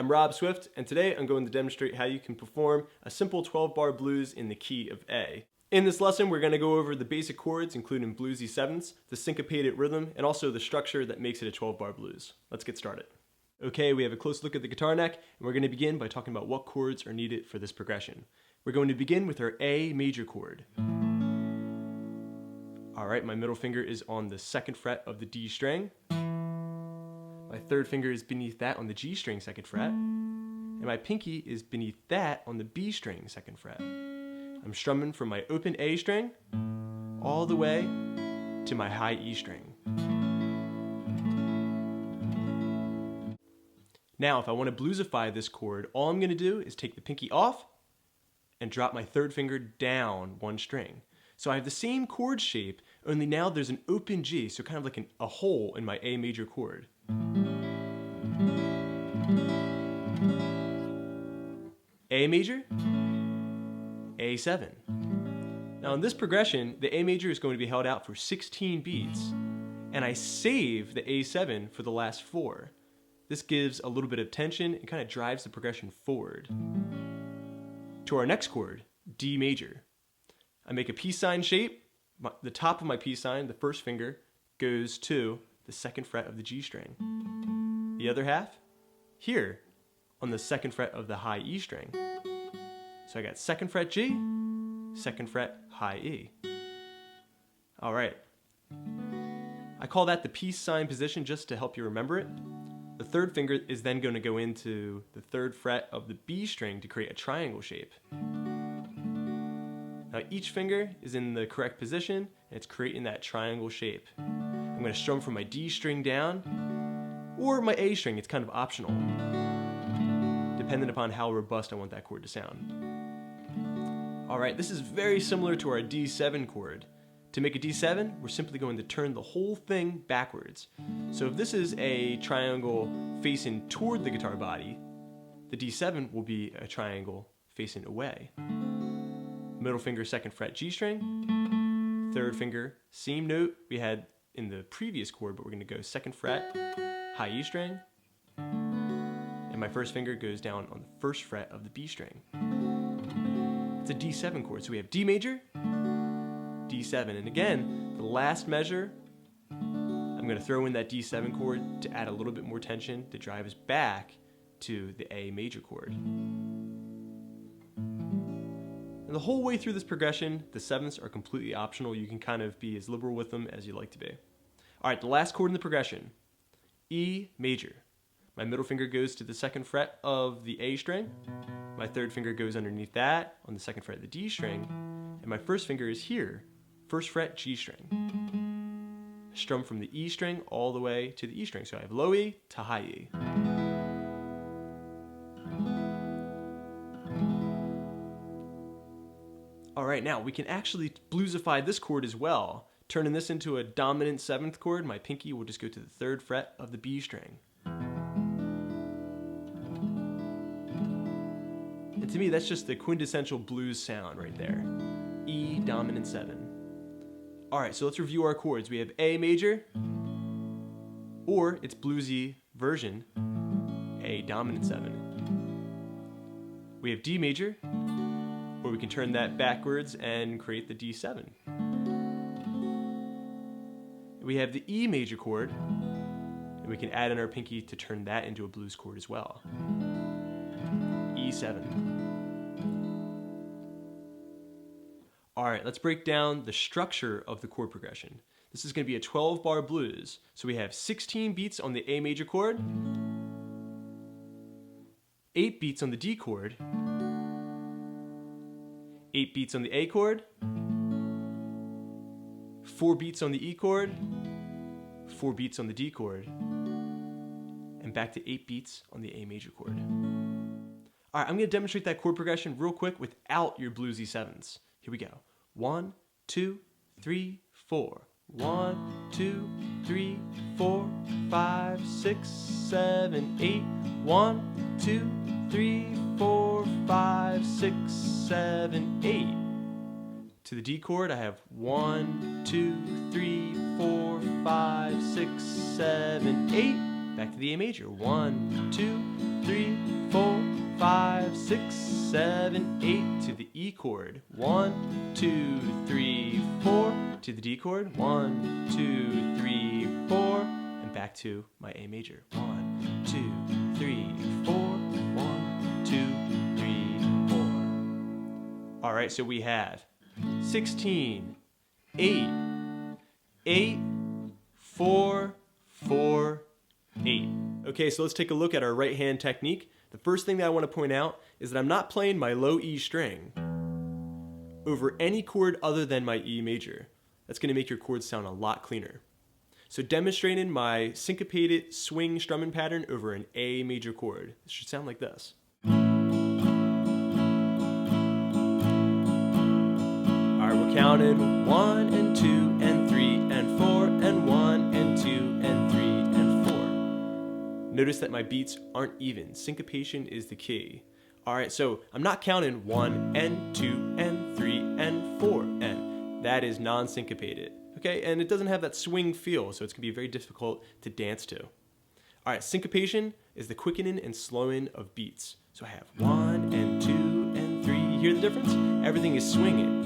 I'm Rob Swift, and today I'm going to demonstrate how you can perform a simple 12-bar blues in the key of A. In this lesson, we're going to go over the basic chords, including bluesy sevenths, the syncopated rhythm, and also the structure that makes it a 12-bar blues. Let's get started. Okay, we have a close look at the guitar neck, and we're going to begin by talking about what chords are needed for this progression. We're going to begin with our A major chord. Alright, my middle finger is on the 2nd fret of the D string. My 3rd finger is beneath that on the G string 2nd fret. And my pinky is beneath that on the B string 2nd fret. I'm strumming from my open A string all the way to my high E string. Now, if I want to bluesify this chord, all I'm going to do is take the pinky off and drop my 3rd finger down one string. So I have the same chord shape, only now there's an open G, so kind of like a hole in my A major chord. A major, A7. Now in this progression, the A major is going to be held out for 16 beats, and I save the A7 for the last 4. This gives a little bit of tension and kind of drives the progression forward. To our next chord, D major. I make a peace sign shape. The top of my peace sign, the 1st finger, goes to the 2nd fret of the G string. The other half, here, on the 2nd fret of the high E string. So I got 2nd fret G, 2nd fret high E. Alright. I call that the peace sign position just to help you remember it. The 3rd finger is then going to go into the 3rd fret of the B string to create a triangle shape. Now each finger is in the correct position, and it's creating that triangle shape. I'm going to strum from my D string down, or my A string. It's kind of optional, depending upon how robust I want that chord to sound. Alright, this is very similar to our D7 chord. To make a D7, we're simply going to turn the whole thing backwards. So if this is a triangle facing toward the guitar body, the D7 will be a triangle facing away. Middle finger 2nd fret G string, 3rd finger same note we had in the previous chord, but we're going to go 2nd fret high E string, and my 1st finger goes down on the 1st fret of the B string. It's a D7 chord, so we have D major, D7, and again, the last measure, I'm going to throw in that D7 chord to add a little bit more tension to drive us back to the A major chord. And the whole way through this progression, the 7ths are completely optional. You can kind of be as liberal with them as you like to be. Alright, the last chord in the progression, E major. My middle finger goes to the 2nd fret of the A string. My 3rd finger goes underneath that on the 2nd fret of the D string. And my 1st finger is here, 1st fret G string. Strum from the E string all the way to the E string. So I have low E to high E. Alright, now we can actually bluesify this chord as well. Turning this into a dominant 7th chord, my pinky will just go to the 3rd fret of the B string. And to me, that's just the quintessential blues sound right there. E dominant 7. Alright, so let's review our chords. We have A major, or its bluesy version, A dominant 7. We have D major, or we can turn that backwards and create the D7. We have the E major chord, and we can add in our pinky to turn that into a blues chord as well. E7. Alright, let's break down the structure of the chord progression. This is going to be a 12-bar blues, so we have 16 beats on the A major chord, 8 beats on the D chord, 8 beats on the A chord, 4 beats on the E chord, 4 beats on the D chord, and back to 8 beats on the A major chord. Alright, I'm going to demonstrate that chord progression real quick without your bluesy 7ths. Here we go. 1, 2, 3, 4. 1, 2, 3, 4, 5, 6, 7, 8. 1, 2, 3, 4, 5, 6, 7, 8. To the D chord, I have 1, 2, 3, 4, 5, 6, 7, 8. Back to the A major. 1, 2, 3, 6, 7, 8 to the E chord. 1, 2, 3, 4 to the D chord. 1, 2, 3, 4, and back to my A major. 1, 2, 3, 4. 1, 2, 3, 4. All right, so we have 16, 8, 8, 4, 4, 8. Okay, so let's take a look at our right hand technique. The first thing that I want to point out is that I'm not playing my low E string over any chord other than my E major. That's going to make your chords sound a lot cleaner. So demonstrating my syncopated swing strumming pattern over an A major chord. It should sound like this. Alright, we're counting 1 and 2 and 3 and 4 and 1 and 2 and 3 and 4. Notice that my beats aren't even. Syncopation is the key. Alright, so I'm not counting 1 and 2 and 3 and 4 and that is non-syncopated. Okay, and it doesn't have that swing feel, so it's going to be very difficult to dance to. Alright, syncopation is the quickening and slowing of beats. So I have 1 and 2 and 3. You hear the difference? Everything is swinging.